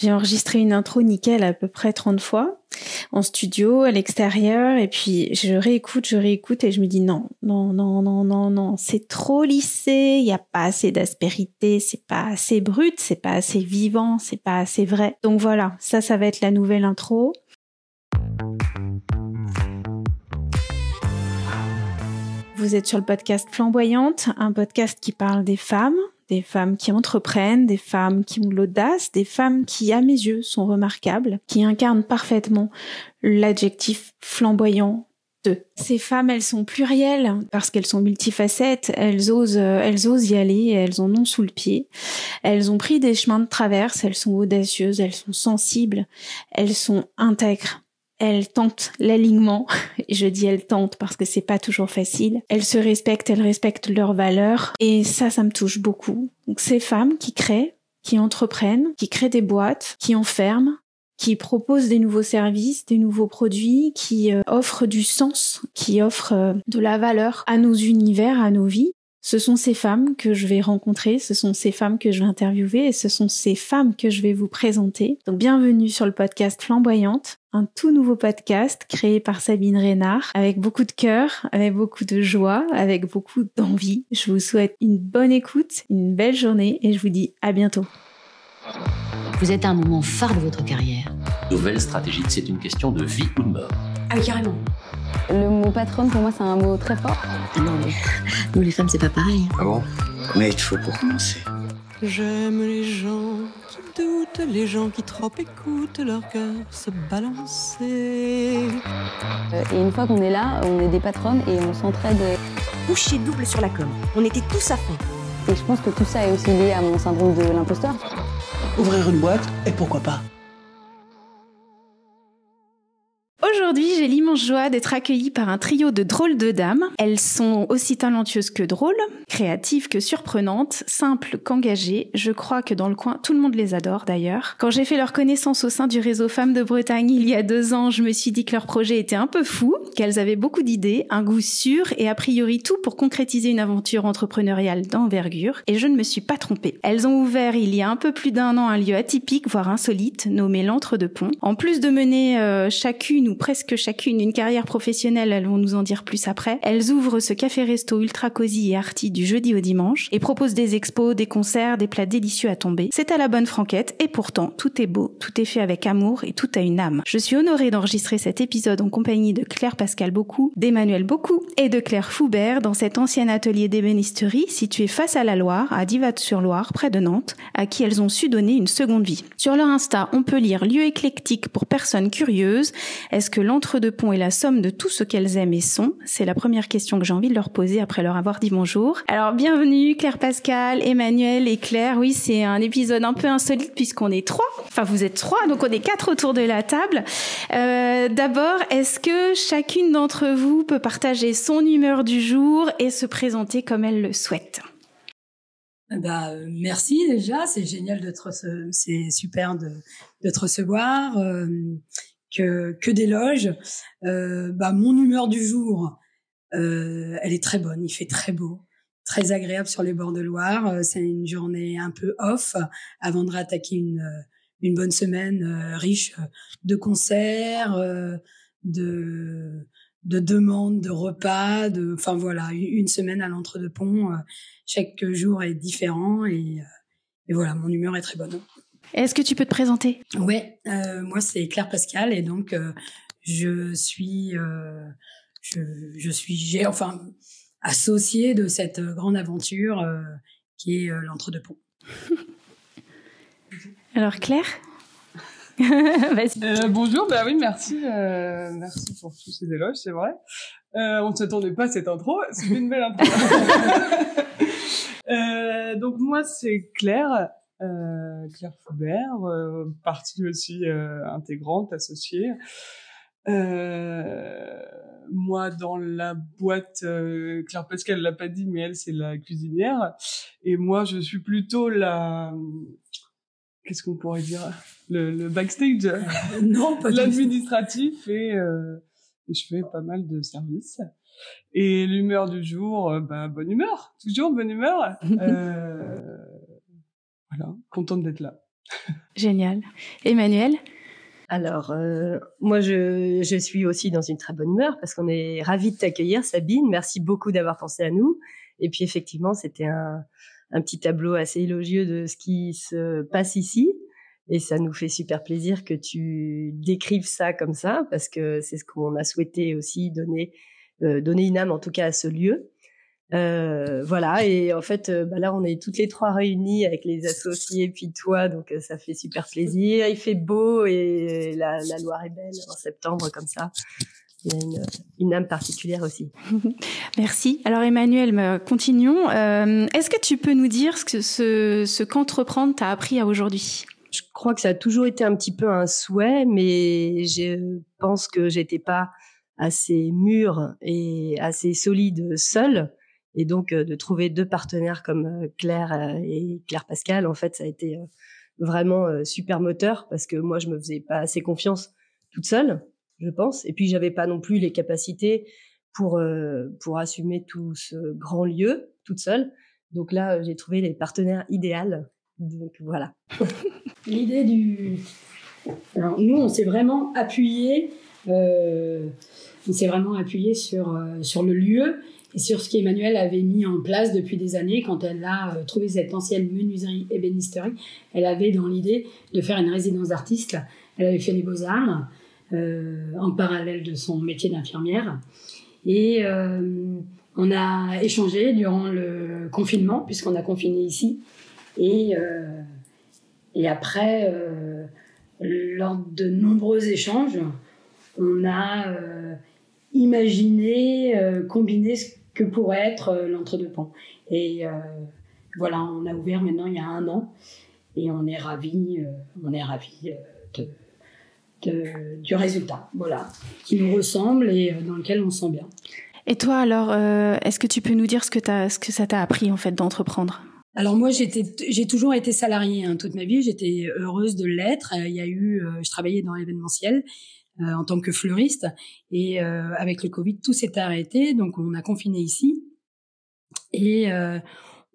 J'ai enregistré une intro nickel à peu près 30 fois en studio, à l'extérieur, et puis je réécoute et je me dis non, c'est trop lissé, il y a pas assez d'aspérité, c'est pas assez brut, c'est pas assez vivant, c'est pas assez vrai. Donc voilà, ça va être la nouvelle intro. Vous êtes sur le podcast Flamboyante, un podcast qui parle des femmes qui entreprennent, des femmes qui ont de l'audace, des femmes qui, à mes yeux, sont remarquables, qui incarnent parfaitement l'adjectif flamboyant d'eux. Ces femmes, elles sont plurielles parce qu'elles sont multifacettes, elles osent y aller, elles en ont sous le pied. Elles ont pris des chemins de traverse, elles sont audacieuses, elles sont sensibles, elles sont intègres. Elles tentent l'alignement, et je dis elles tentent parce que c'est pas toujours facile. Elles se respectent, elles respectent leurs valeurs, et ça me touche beaucoup. Donc ces femmes qui créent, qui entreprennent, qui créent des boîtes, qui enferment, qui proposent des nouveaux services, des nouveaux produits, qui offrent du sens, qui offrent de la valeur à nos univers, à nos vies. Ce sont ces femmes que je vais rencontrer, ce sont ces femmes que je vais interviewer et ce sont ces femmes que je vais vous présenter. Donc bienvenue sur le podcast Flamboyante, un tout nouveau podcast créé par Sabine Reynard, avec beaucoup de cœur, avec beaucoup de joie, avec beaucoup d'envie. Je vous souhaite une bonne écoute, une belle journée et je vous dis à bientôt. Vous êtes à un moment phare de votre carrière. Nouvelle stratégie, c'est une question de vie ou de mort. Ah oui, carrément. Le mot patronne, pour moi, c'est un mot très fort. Non, mais nous, les femmes, c'est pas pareil. Ah bon? Combien il te faut pour commencer? J'aime les gens qui doutent, les gens qui trop écoutent leur cœur se balancer. Et une fois qu'on est là, on est des patronnes et on s'entraide. Bouchée double sur la com. On était tous à fond. Et je pense que tout ça est aussi lié à mon syndrome de l'imposteur. Ouvrir une boîte, et pourquoi pas? Aujourd'hui, j'ai l'immense joie d'être accueillie par un trio de drôles de dames. Elles sont aussi talentueuses que drôles, créatives que surprenantes, simples qu'engagées. Je crois que dans le coin, tout le monde les adore d'ailleurs. Quand j'ai fait leur connaissance au sein du réseau Femmes de Bretagne il y a 2 ans, je me suis dit que leur projet était un peu fou, qu'elles avaient beaucoup d'idées, un goût sûr et a priori tout pour concrétiser une aventure entrepreneuriale d'envergure. Et je ne me suis pas trompée. Elles ont ouvert il y a un peu plus d'1 an un lieu atypique, voire insolite, nommé l'Entre-deux-Ponts. En plus de mener chacune ou presque chacune une carrière professionnelle, elles vont nous en dire plus après. Elles ouvrent ce café-resto ultra cosy et arty du jeudi au dimanche et proposent des expos, des concerts, des plats délicieux à tomber. C'est à la bonne franquette et pourtant tout est beau, tout est fait avec amour et tout a une âme. Je suis honorée d'enregistrer cet épisode en compagnie de Claire Pascal Beaucoup, d'Emmanuel Beaucoup et de Claire Foubert dans cet ancien atelier d'ébénisterie situé face à la Loire, à Divat-sur-Loire, près de Nantes, à qui elles ont su donner une seconde vie. Sur leur Insta, on peut lire lieu éclectique pour personnes curieuses. Est-ce que l'Entre-deux-Ponts est la somme de tout ce qu'elles aiment et sont? C'est la première question que j'ai envie de leur poser après leur avoir dit bonjour. Alors bienvenue Claire Pascal, Emmanuel et Claire. Oui, c'est un épisode un peu insolite puisqu'on est 3. Enfin, vous êtes 3, donc on est 4 autour de la table. D'abord, est-ce que chacune d'entre vous peut partager son humeur du jour et se présenter comme elle le souhaite? Merci déjà, c'est génial c'est super de te recevoir. Que d'éloges. Mon humeur du jour, elle est très bonne. Il fait très beau, très agréable sur les bords de Loire. C'est une journée un peu off avant de rattaquer une bonne semaine riche de concerts, de demandes, de repas, enfin voilà, une semaine à l'Entre-deux-Ponts. Chaque jour est différent et voilà, mon humeur est très bonne. Est-ce que tu peux te présenter? Ouais, moi c'est Claire Pascal et donc j'ai associée de cette grande aventure qui est l'Entre-deux-Ponts. Alors Claire? Vas-y. Bonjour, oui, merci pour tous ces éloges, c'est vrai. On ne s'attendait pas à cette intro, c'était une belle intro. Donc moi c'est Claire Foubert, partie aussi intégrante, associée. Moi, dans la boîte, Claire Pascal l'a pas dit, mais elle, c'est la cuisinière. Et moi, je suis plutôt qu'est-ce qu'on pourrait dire? Le backstage? Non, pas l'administratif et je fais pas mal de services. Et l'humeur du jour, bonne humeur. Toujours bonne humeur. Voilà, contente d'être là. Génial. Emmanuel? Alors, moi, je suis aussi dans une très bonne humeur parce qu'on est ravis de t'accueillir, Sabine. Merci beaucoup d'avoir pensé à nous. Et puis, effectivement, c'était un petit tableau assez élogieux de ce qui se passe ici. Et ça nous fait super plaisir que tu décrives ça comme ça parce que c'est ce qu'on a souhaité aussi donner une âme, en tout cas, à ce lieu. Voilà, et en fait, là, on est toutes les trois réunies avec les associés, puis toi, donc ça fait super plaisir. Il fait beau et la Loire est belle en septembre, comme ça. Il y a une âme particulière aussi. Merci. Alors Emmanuel, continuons. Est-ce que tu peux nous dire ce qu'entreprendre t'a appris à aujourd'hui? Je crois que ça a toujours été un petit peu un souhait, mais je pense que j'étais pas assez mûre et assez solide seule. Et donc, de trouver 2 partenaires comme Claire et Claire Pascal, en fait, ça a été vraiment super moteur parce que moi, je me faisais pas assez confiance toute seule, je pense. Et puis, j'avais pas non plus les capacités pour assumer tout ce grand lieu toute seule. Donc là, j'ai trouvé les partenaires idéaux. Donc, voilà. L'idée Alors, nous, on s'est vraiment appuyé sur le lieu et sur ce qu'Emmanuel avait mis en place depuis des années quand elle a trouvé cette ancienne menuiserie ébénisterie. Elle avait dans l'idée de faire une résidence d'artiste. Elle avait fait les Beaux-Arts en parallèle de son métier d'infirmière. Et on a échangé durant le confinement, puisqu'on a confiné ici. Et après, lors de nombreux échanges, on a imaginé, combiné ce que pourrait être l'entre-deux-ponts. Et voilà, on a ouvert maintenant il y a 1 an et on est ravis du résultat, voilà, qui nous ressemble et dans lequel on se sent bien. Et toi alors, est-ce que tu peux nous dire ce que ça t'a appris en fait d'entreprendre? Alors moi, j'ai toujours été salariée toute ma vie. J'étais heureuse de l'être. Je travaillais dans l'événementiel en tant que fleuriste et avec le Covid, tout s'est arrêté. Donc on a confiné ici et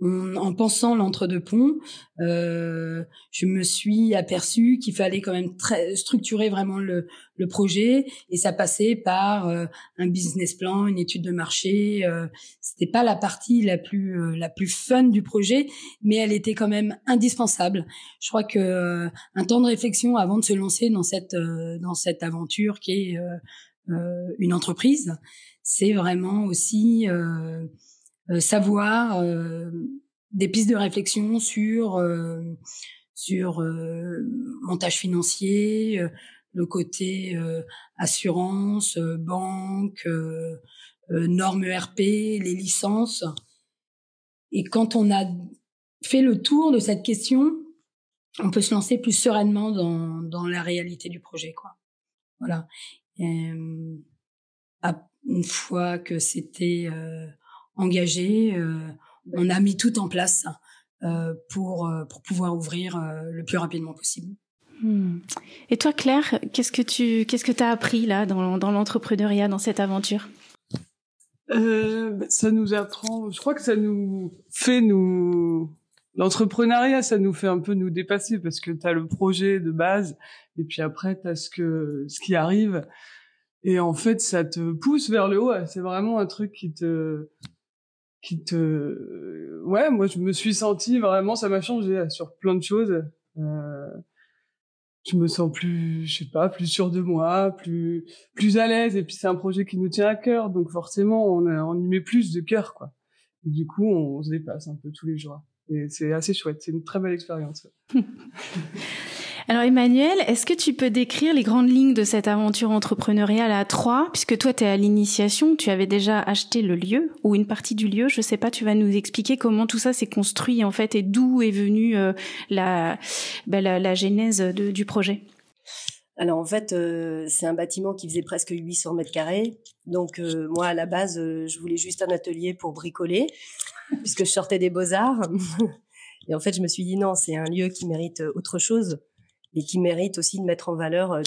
en pensant l'entre-deux-ponts, je me suis aperçue qu'il fallait quand même structurer vraiment le projet et ça passait par un business plan, une étude de marché. C'était pas la partie la plus fun du projet, mais elle était quand même indispensable. Je crois que un temps de réflexion avant de se lancer dans cette aventure qui est une entreprise, c'est vraiment aussi savoir des pistes de réflexion sur montage financier, le côté assurance, banque, normes ERP, les licences. Et quand on a fait le tour de cette question, on peut se lancer plus sereinement dans la réalité du projet, quoi. Voilà. Une fois que c'était engagé, on a mis tout en place pour pouvoir ouvrir le plus rapidement possible. Et toi, Claire, qu'est-ce que t'as appris là dans l'entrepreneuriat, dans cette aventure? Ça nous apprend. Je crois que ça nous fait l'entrepreneuriat, ça nous fait un peu nous dépasser parce que t'as le projet de base et puis après t'as ce qui arrive et en fait ça te pousse vers le haut. C'est vraiment un truc ouais, moi je me suis sentie vraiment, ça m'a changé sur plein de choses. Je me sens plus, je sais pas, plus sûre de moi, plus à l'aise. Et puis c'est un projet qui nous tient à cœur, donc forcément on y met plus de cœur, quoi. Et du coup on se dépasse un peu tous les jours. Et c'est assez chouette, c'est une très belle expérience. Alors Emmanuel, est-ce que tu peux décrire les grandes lignes de cette aventure entrepreneuriale à Troyes, puisque toi tu es à l'initiation, tu avais déjà acheté le lieu ou une partie du lieu, je sais pas, tu vas nous expliquer comment tout ça s'est construit en fait et d'où est venue la genèse du projet. Alors en fait, c'est un bâtiment qui faisait presque 800 mètres carrés. Donc moi à la base, je voulais juste un atelier pour bricoler, puisque je sortais des Beaux-Arts. Et en fait, je me suis dit non, c'est un lieu qui mérite autre chose et qui mérite aussi de mettre en valeur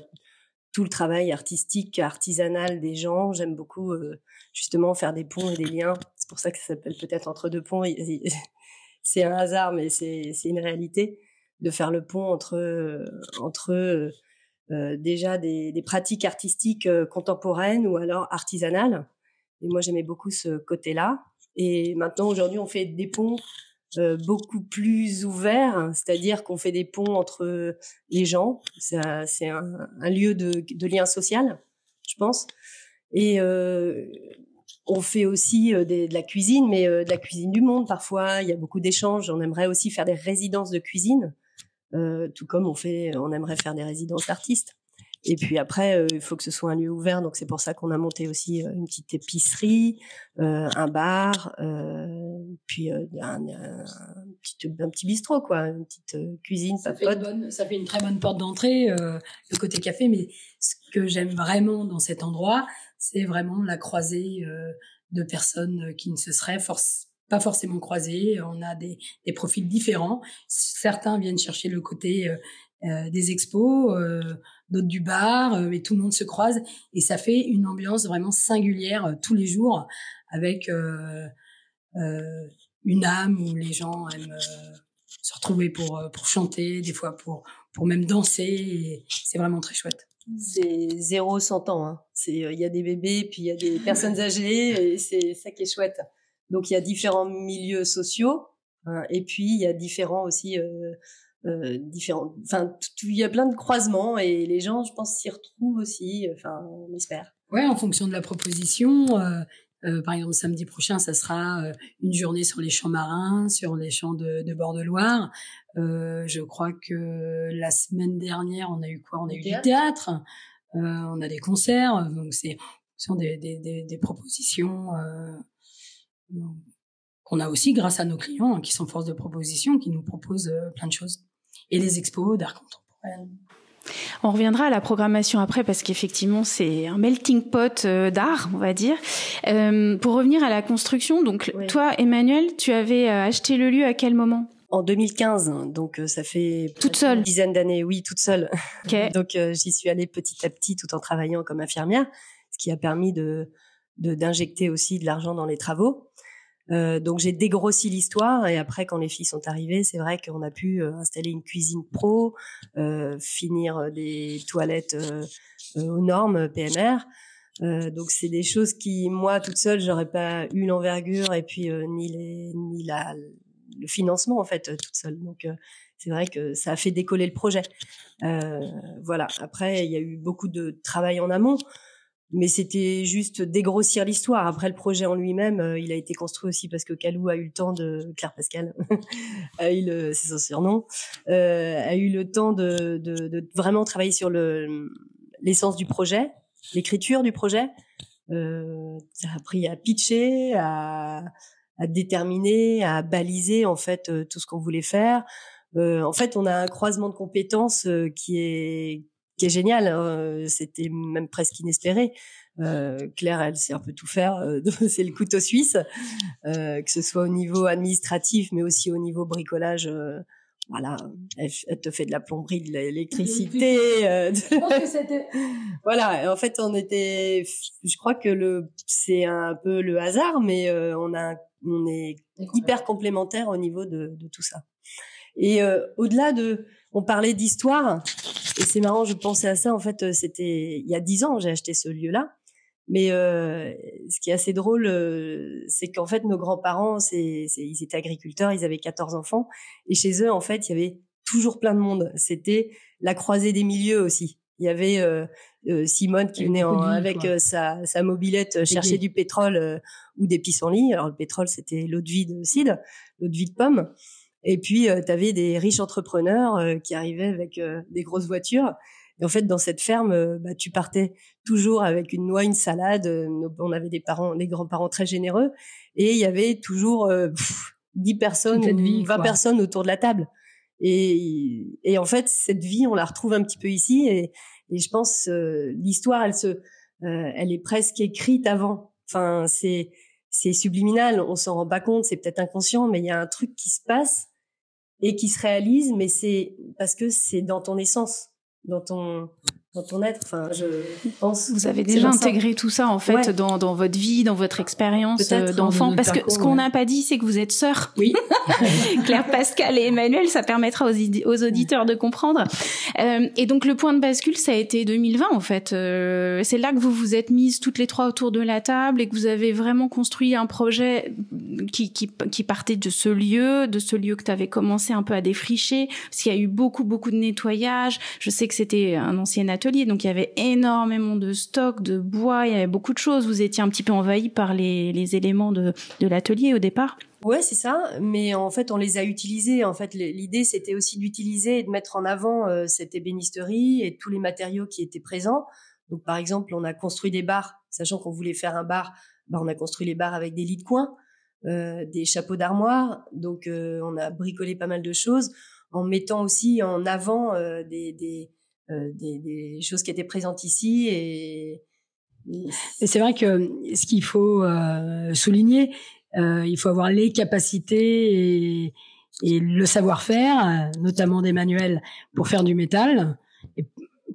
tout le travail artistique, artisanal des gens. J'aime beaucoup justement faire des ponts et des liens. C'est pour ça que ça s'appelle peut-être Entre deux ponts. C'est un hasard, mais c'est une réalité. faire le pont entre déjà des pratiques artistiques contemporaines ou alors artisanales. Et moi, j'aimais beaucoup ce côté-là. Et maintenant, aujourd'hui, on fait des ponts beaucoup plus ouverts, c'est-à-dire qu'on fait des ponts entre les gens. C'est un lieu de lien social, je pense. Et on fait aussi de la cuisine, mais de la cuisine du monde parfois. Il y a beaucoup d'échanges. On aimerait aussi faire des résidences de cuisine, tout comme on aimerait faire des résidences d'artistes. Et puis après, il faut que ce soit un lieu ouvert, donc c'est pour ça qu'on a monté aussi une petite épicerie, un bar, puis un petit bistrot, quoi, une petite cuisine. Ça fait une très bonne porte d'entrée, le côté café. Mais ce que j'aime vraiment dans cet endroit, c'est vraiment la croisée de personnes qui ne se seraient pas forcément croisées. On a des profils différents. Certains viennent chercher le côté des expos, d'autres du bar, mais tout le monde se croise et ça fait une ambiance vraiment singulière tous les jours avec une âme où les gens aiment se retrouver pour chanter, des fois pour même danser, et c'est vraiment très chouette. C'est 0-100 ans, hein. Il y a des bébés, puis il y a des personnes âgées, et c'est ça qui est chouette. Donc il y a différents milieux sociaux, hein, et puis il y a différents aussi enfin il y a plein de croisements et les gens, je pense, s'y retrouvent aussi, enfin on espère. Ouais, en fonction de la proposition. Par exemple, samedi prochain, ça sera une journée sur les champs marins, sur les champs de bord de Loire. Je crois que la semaine dernière, on a eu quoi? On a eu du théâtre, on a des concerts. Donc ce sont des propositions qu'on a aussi grâce à nos clients, hein, qui sont force de proposition, qui nous proposent plein de choses. Et les expos d'art contemporain. On reviendra à la programmation après parce qu'effectivement c'est un melting pot d'art, on va dire. Pour revenir à la construction, donc oui. Toi Emmanuelle, tu avais acheté le lieu à quel moment? En 2015, donc ça fait toute seule une dizaine d'années, oui, toute seule. Okay. Donc j'y suis allée petit à petit tout en travaillant comme infirmière, ce qui a permis d'injecter aussi de l'argent dans les travaux. Donc j'ai dégrossi l'histoire et après quand les filles sont arrivées, c'est vrai qu'on a pu installer une cuisine pro, finir des toilettes aux normes PMR. Donc c'est des choses qui, moi toute seule, j'aurais pas eu l'envergure et puis ni le financement en fait toute seule. Donc c'est vrai que ça a fait décoller le projet. Voilà. Après il y a eu beaucoup de travail en amont. Mais c'était juste dégrossir l'histoire. Après, le projet en lui-même, il a été construit aussi parce que Calou a eu le temps Claire Pascal, c'est son surnom, a eu le temps de vraiment travailler sur l'essence du projet, l'écriture du projet. Ça a appris à pitcher, à déterminer, à baliser, en fait, tout ce qu'on voulait faire. En fait, on a un croisement de compétences qui est génial, c'était même presque inespéré. Claire, elle sait un peu tout faire, c'est le couteau suisse, que ce soit au niveau administratif, mais aussi au niveau bricolage. Voilà, elle te fait de la plomberie, de l'électricité. Je pense que c'était... Voilà, en fait, je crois que c'est un peu le hasard, mais on est hyper complémentaires au niveau de tout ça. Et au-delà on parlait d'histoire, et c'est marrant, je pensais à ça, en fait, c'était il y a 10 ans, j'ai acheté ce lieu-là, mais ce qui est assez drôle, c'est qu'en fait, nos grands-parents, ils étaient agriculteurs, ils avaient 14 enfants, et chez eux, en fait, il y avait toujours plein de monde. C'était la croisée des milieux aussi. Il y avait Simone qui venait avec sa mobilette chercher du pétrole ou des pissenlits. Alors le pétrole, c'était l'eau de vie de cidre, l'eau de vie de pomme. Et puis, t'avais des riches entrepreneurs qui arrivaient avec des grosses voitures. Et en fait, dans cette ferme, tu partais toujours avec une noix, une salade. On avait des grands-parents très généreux. Et il y avait toujours 10 personnes, 20 personnes autour de la table. Et en fait, cette vie, on la retrouve un petit peu ici. Et je pense, l'histoire, elle est presque écrite avant. Enfin, c'est subliminal. On s'en rend pas compte. C'est peut-être inconscient, mais il y a un truc qui se passe et qui se réalise, mais c'est parce que c'est dans ton essence, dans dans ton être. Enfin, je pense. Vous avez déjà intégré tout ça en fait dans votre vie, dans votre expérience d'enfant. Parce que ce qu'on n'a pas dit, c'est que vous êtes sœurs. Oui. Claire Pascal et Emmanuel, ça permettra aux auditeurs de comprendre. Et donc le point de bascule, ça a été 2020 en fait. C'est là que vous vous êtes mises toutes les trois autour de la table et que vous avez vraiment construit un projet qui partait de ce lieu que tu avais commencé un peu à défricher. Parce qu'il y a eu beaucoup de nettoyage. Je sais que c'était un ancien atelier, donc il y avait énormément de stocks, de bois, il y avait beaucoup de choses. Vous étiez un petit peu envahi par les éléments de l'atelier au départ. Ouais, c'est ça. Mais en fait, on les a utilisés. En fait, l'idée, c'était aussi d'utiliser et de mettre en avant cette ébénisterie et tous les matériaux qui étaient présents. Donc, par exemple, on a construit des bars, sachant qu'on voulait faire un bar. On a construit les bars avec des lits de coin, des chapeaux d'armoire. Donc, on a bricolé pas mal de choses en mettant aussi en avant des choses qui étaient présentes ici et c'est vrai que ce qu'il faut souligner, il faut avoir les capacités et le savoir-faire, notamment d'Emmanuel, pour faire du métal et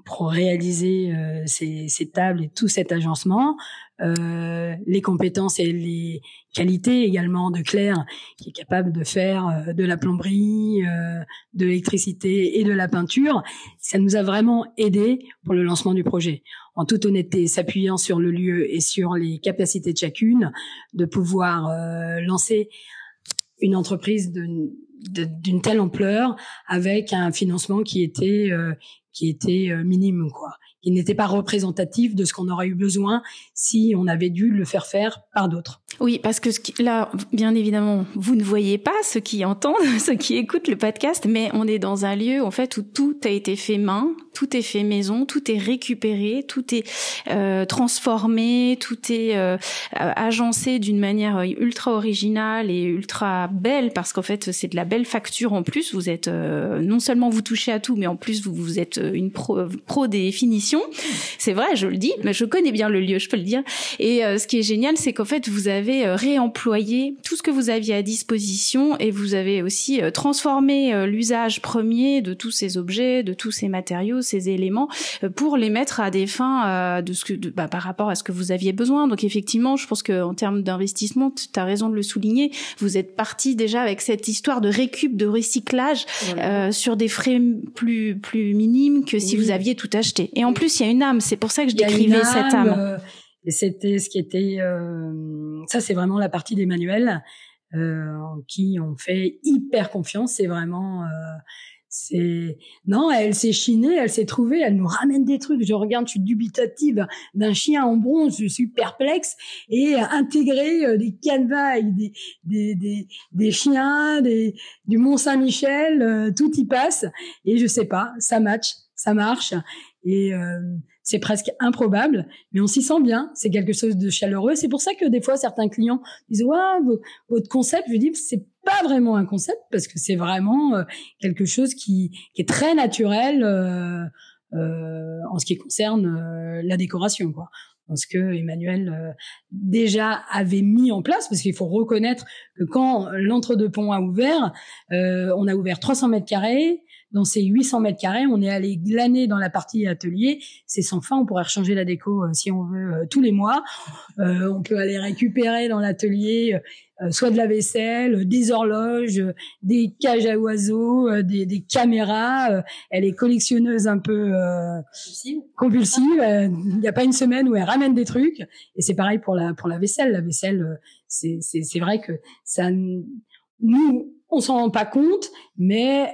pour réaliser ces tables et tout cet agencement, les compétences et les qualités également de Claire, qui est capable de faire de la plomberie, de l'électricité et de la peinture. Ça nous a vraiment aidé pour le lancement du projet. En toute honnêteté, s'appuyant sur le lieu et sur les capacités de chacune, de pouvoir lancer une entreprise d'une telle ampleur avec un financement qui était minime, quoi, qui n'était pas représentatif de ce qu'on aurait eu besoin si on avait dû le faire par d'autres. Oui, parce que là, bien évidemment, vous ne voyez pas ceux qui entendent, ceux qui écoutent le podcast, mais on est dans un lieu en fait où tout a été fait main, tout est fait maison, tout est récupéré, tout est transformé, tout est agencé d'une manière ultra originale et ultra belle, parce qu'en fait c'est de la belle facture en plus. Vous êtes non seulement vous touchez à tout, mais en plus vous êtes une pro des finitions. C'est vrai, je le dis, mais je connais bien le lieu, je peux le dire. Et ce qui est génial, c'est qu'en fait vous avez réemployé tout ce que vous aviez à disposition et vous avez aussi transformé l'usage premier de tous ces objets, de tous ces matériaux, ces éléments pour les mettre à des fins par rapport à ce que vous aviez besoin. Donc effectivement, je pense que en termes d'investissement, tu as raison de le souligner, vous êtes parti déjà avec cette histoire de récup, de recyclage sur des frais plus minimes que si vous aviez tout acheté. Et en plus, il y a une âme, c'est pour ça que je décrivais cette âme. Et c'était ce qui était ça, c'est vraiment la partie d'Emmanuel en qui on fait hyper confiance. C'est vraiment elle s'est chinée, elle s'est trouvée, elle nous ramène des trucs. Je regarde, je suis dubitative d'un chien en bronze, je suis perplexe, et intégrer des canevas avec des chiens, du Mont-Saint-Michel, tout y passe. Et je sais pas, ça match, ça marche. Et c'est presque improbable, mais on s'y sent bien. C'est quelque chose de chaleureux. C'est pour ça que des fois, certains clients disent « Ouais, votre concept », je dis « C'est pas vraiment un concept, parce que c'est vraiment quelque chose qui est très naturel en ce qui concerne la décoration, quoi. Parce que Emmanuel déjà avait mis en place, parce qu'il faut reconnaître que quand l'Entre-deux-Ponts a ouvert, on a ouvert 300 mètres carrés. Dans ces 800 mètres carrés, on est allé glaner dans la partie atelier. C'est sans fin. On pourrait rechanger la déco si on veut tous les mois. On peut aller récupérer dans l'atelier soit de la vaisselle, des horloges, des cages à oiseaux, des caméras. Elle est collectionneuse un peu compulsive. Il n'y a pas une semaine où elle ramène des trucs. Et c'est pareil pour la vaisselle. La vaisselle, c'est vrai que ça nous, on s'en rend pas compte, mais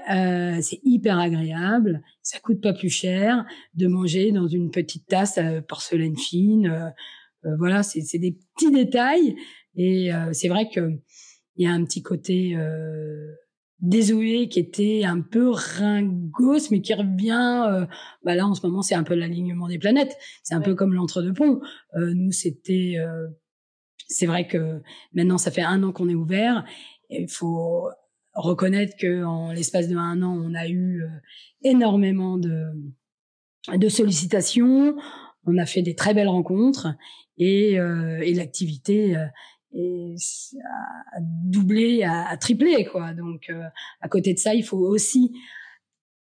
c'est hyper agréable. Ça coûte pas plus cher de manger dans une petite tasse à porcelaine fine. Voilà, c'est des petits détails. Et c'est vrai que il y a un petit côté désuet qui était un peu ringos, mais qui revient. Là, en ce moment, c'est un peu l'alignement des planètes. C'est un peu comme l'Entre-deux-Ponts. Nous, c'était. C'est vrai que maintenant, ça fait 1 an qu'on est ouvert. Il faut reconnaître que en l'espace de 1 an, on a eu énormément de sollicitations. On a fait des très belles rencontres et l'activité a doublé, a triplé, quoi. Donc, à côté de ça, il faut aussi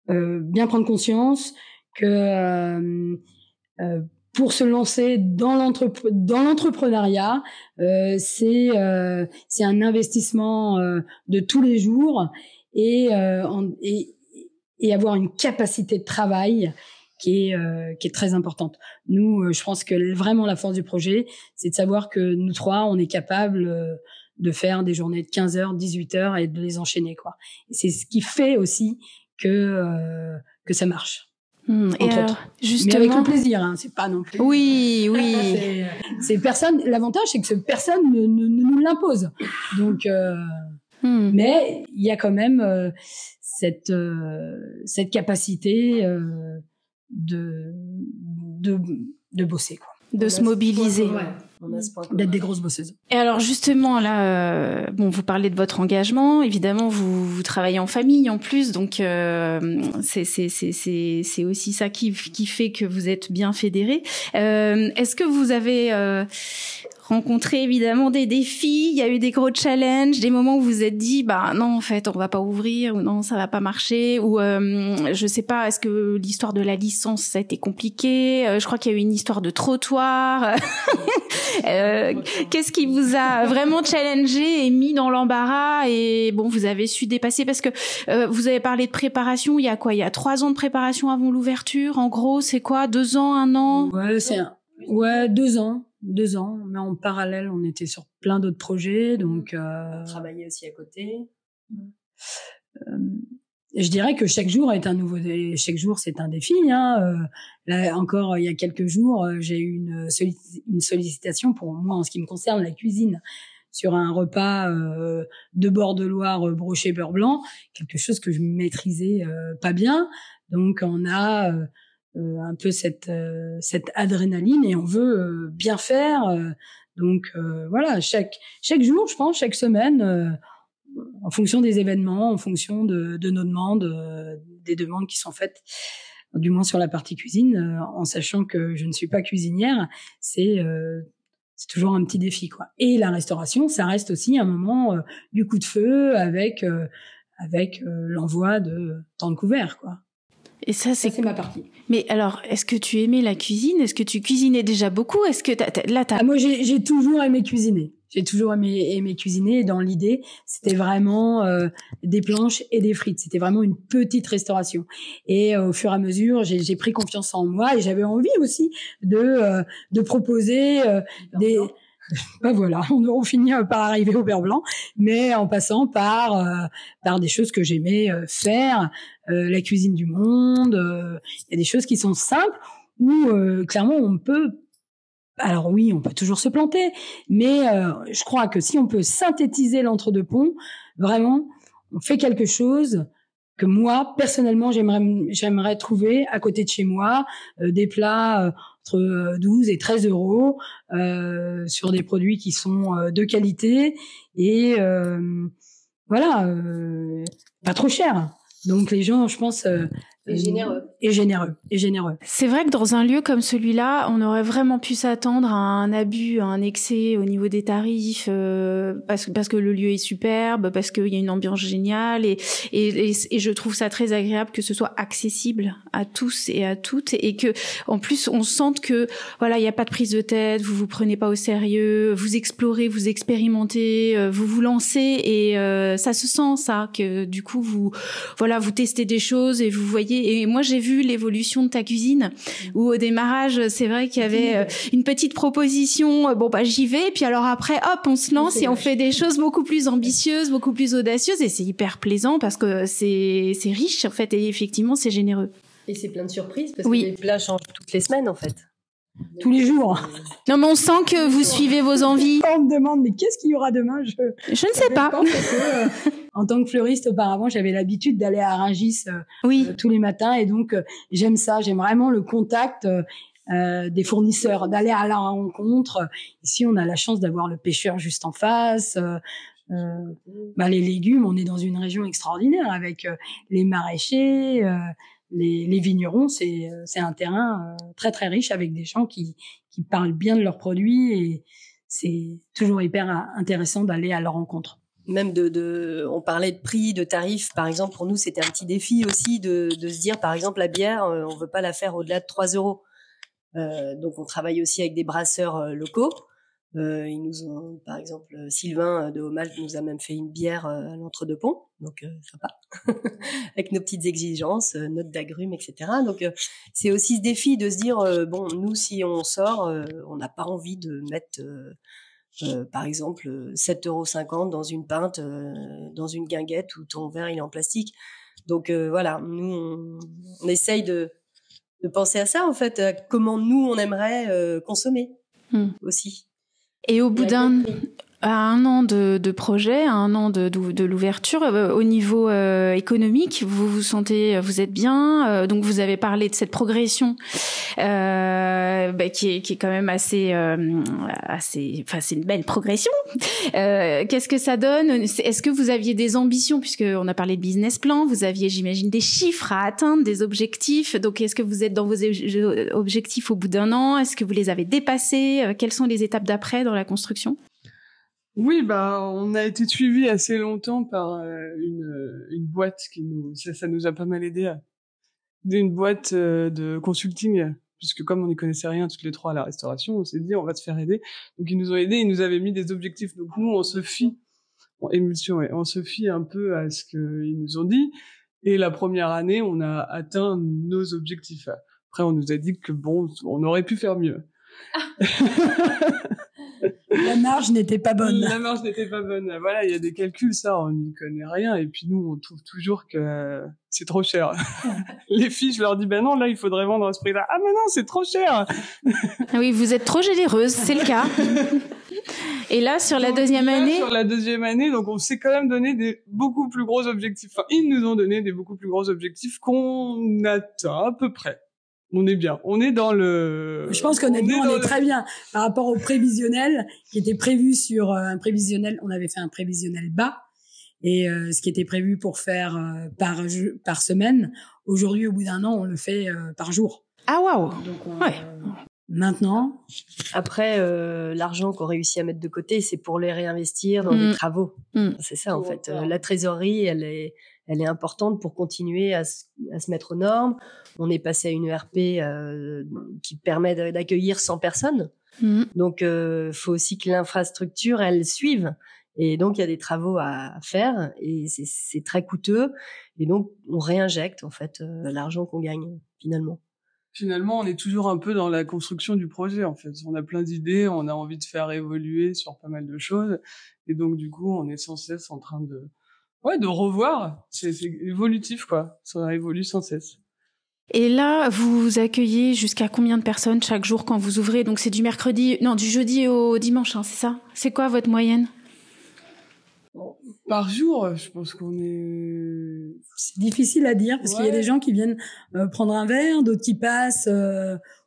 bien prendre conscience que pour se lancer dans l'entrepreneuriat, c'est un investissement de tous les jours et avoir une capacité de travail qui est très importante. Nous, je pense que vraiment la force du projet, c'est de savoir que nous trois, on est capable de faire des journées de 15 heures, 18 heures et de les enchaîner, quoi. Et c'est ce qui fait aussi que ça marche. Et alors, justement... Mais avec le plaisir, hein, c'est pas non plus. Oui. c'est personne. L'avantage, c'est que personne ne nous l'impose. Donc, mais il y a quand même cette capacité de bosser, quoi. De se mobiliser. D'être des grosses bosseuses. Et alors justement là, vous parlez de votre engagement. Évidemment, vous travaillez en famille en plus, donc c'est aussi ça qui fait que vous êtes bien fédérés. Est-ce que vous avez rencontré évidemment des défis? Il y a eu des gros challenges, des moments où vous vous êtes dit non, en fait on va pas ouvrir, ou non, ça va pas marcher, ou je sais pas, est-ce que l'histoire de la licence ça a été compliqué? Je crois qu'il y a eu une histoire de trottoir. Qu'est-ce qui vous a vraiment challengé et mis dans l'embarras, et vous avez su dépasser, parce que vous avez parlé de préparation. Il y a quoi? Il y a 3 ans de préparation avant l'ouverture. En gros, c'est quoi? 2 ans, 1 an? Ouais, 2 ans. 2 ans, mais en parallèle, on était sur plein d'autres projets, donc travailler aussi à côté. Je dirais que chaque jour est un nouveau, chaque jour c'est un défi. Là encore, il y a quelques jours, j'ai eu une sollicitation pour moi en ce qui me concerne la cuisine sur un repas de bord de Loire broché beurre blanc, quelque chose que je maîtrisais pas bien. Donc on a un peu cette adrénaline et on veut bien faire. Donc voilà, chaque jour, je pense, chaque semaine, en fonction des événements, en fonction de nos demandes, des demandes qui sont faites, du moins sur la partie cuisine, en sachant que je ne suis pas cuisinière, c'est toujours un petit défi, quoi. Et la restauration, ça reste aussi un moment du coup de feu avec l'envoi de temps de couvert, quoi. Et ça, c'est ma partie. Mais alors, est-ce que tu aimais la cuisine? Est-ce que tu cuisinais déjà beaucoup? Est-ce que moi, j'ai toujours aimé cuisiner. J'ai toujours aimé cuisiner. Et dans l'idée, c'était vraiment des planches et des frites. C'était vraiment une petite restauration. Et au fur et à mesure, j'ai pris confiance en moi et j'avais envie aussi de proposer des... voilà, on finit par arriver au beurre blanc, mais en passant par des choses que j'aimais faire, la cuisine du monde. Il y a des choses qui sont simples où clairement on peut. Alors oui, on peut toujours se planter, mais je crois que si on peut synthétiser l'entre-deux-ponts, vraiment, on fait quelque chose que moi personnellement j'aimerais trouver à côté de chez moi, des plats entre 12 et 13 euros sur des produits qui sont de qualité et voilà, pas trop cher. Donc les gens, je pense, et généreux. C'est vrai que dans un lieu comme celui-là, on aurait vraiment pu s'attendre à un abus, à un excès au niveau des tarifs, parce que le lieu est superbe, parce qu'il y a une ambiance géniale, et je trouve ça très agréable que ce soit accessible à tous et à toutes, et que en plus on sente que voilà, il n'y a pas de prise de tête, vous prenez pas au sérieux, vous explorez, vous expérimentez, vous vous lancez, et ça se sent, ça, que du coup vous testez des choses et vous voyez. Et moi, j'ai vu l'évolution de ta cuisine, où au démarrage, c'est vrai qu'il y avait une petite proposition, j'y vais, puis alors après, hop, on se lance et on fait des choses beaucoup plus ambitieuses, beaucoup plus audacieuses, et c'est hyper plaisant parce que c'est riche, en fait, et effectivement, c'est généreux. Et c'est plein de surprises, parce que les plats changent toutes les semaines, en fait. Tous les jours. Non, mais on sent que vous suivez vos envies. On me demande, mais qu'est-ce qu'il y aura demain? Je ne sais pas. Parce que, en tant que fleuriste, auparavant, j'avais l'habitude d'aller à Rungis tous les matins, et donc j'aime ça. J'aime vraiment le contact des fournisseurs, d'aller à la rencontre. Ici, on a la chance d'avoir le pêcheur juste en face. Les légumes, on est dans une région extraordinaire avec les maraîchers. Les vignerons, c'est un terrain très très riche avec des gens qui parlent bien de leurs produits, et c'est toujours hyper intéressant d'aller à leur rencontre. même on parlait de prix, de tarifs. Par exemple, pour nous, c'était un petit défi aussi de se dire, par exemple, la bière, on veut pas la faire au-delà de 3 €. Donc, on travaille aussi avec des brasseurs locaux. Ils nous ont, par exemple, Sylvain de Haut-Malte nous a même fait une bière à l'Entre-deux-Ponts, donc sympa, avec nos petites exigences, notes d'agrumes, etc. Donc c'est aussi ce défi de se dire, bon, nous, si on sort, on n'a pas envie de mettre, par exemple, 7,50 € dans une pinte, dans une guinguette où ton verre il est en plastique. Donc voilà, nous on essaye de penser à ça en fait, à comment nous on aimerait consommer aussi. Et au bout à 1 an de projet, à 1 an de l'ouverture, au niveau économique, vous êtes bien. Donc vous avez parlé de cette progression qui est quand même assez, enfin c'est une belle progression. Qu'est-ce que ça donne? Est-ce que vous aviez des ambitions, puisque on a parlé de business plan, vous aviez, j'imagine, des chiffres à atteindre, des objectifs. Donc est-ce que vous êtes dans vos objectifs au bout d'1 an? Est-ce que vous les avez dépassés? Quelles sont les étapes d'après dans la construction? Oui, on a été suivi assez longtemps par une boîte ça nous a pas mal aidé, une boîte de consulting, puisque comme on n'y connaissait rien toutes les trois à la restauration, on s'est dit on va se faire aider. Donc ils nous ont aidés, ils nous avaient mis des objectifs. Donc nous on se fie un peu à ce qu'ils nous ont dit. Et la première année, on a atteint nos objectifs. Après, on nous a dit que bon, on aurait pu faire mieux. La marge n'était pas bonne. La marge n'était pas bonne. Voilà, il y a des calculs, ça, on n'y connaît rien. Et puis nous, on trouve toujours que c'est trop cher. Les filles, je leur dis, ben non, là, il faudrait vendre à ce prix-là. Ah, mais non, c'est trop cher. Oui, vous êtes trop généreuse, c'est le cas. Et là, sur la deuxième année, donc on s'est quand même donné des beaucoup plus gros objectifs. Enfin, ils nous ont donné des beaucoup plus gros objectifs qu'on atteint à peu près. On est bien. On est dans le... Je pense qu'honnêtement, on est très bien. Par rapport au prévisionnel, qui était prévu sur un prévisionnel, on avait fait un prévisionnel bas. Et ce qui était prévu pour faire par semaine, aujourd'hui, au bout d'1 an, on le fait par jour. Ah, waouh! Donc, ouais. Maintenant, après, l'argent qu'on réussit à mettre de côté, c'est pour les réinvestir dans des travaux. C'est ça, en fait. La trésorerie, elle est importante pour continuer à se mettre aux normes. On est passé à une ERP qui permet d'accueillir 100 personnes. Donc, faut aussi que l'infrastructure, elle suive. Et donc, il y a des travaux à faire et c'est très coûteux. Et donc, on réinjecte, en fait, l'argent qu'on gagne, finalement. Finalement, on est toujours un peu dans la construction du projet, en fait. On a plein d'idées, on a envie de faire évoluer sur pas mal de choses. Et donc, du coup, on est sans cesse en train de revoir. C'est évolutif, quoi. Ça évolue sans cesse. Et là, vous accueillez jusqu'à combien de personnes chaque jour quand vous ouvrez? Donc, c'est du jeudi au dimanche, hein, c'est ça? C'est quoi votre moyenne? Par jour, je pense qu'on est... C'est difficile à dire, parce qu'il y a des gens qui viennent prendre un verre, d'autres qui passent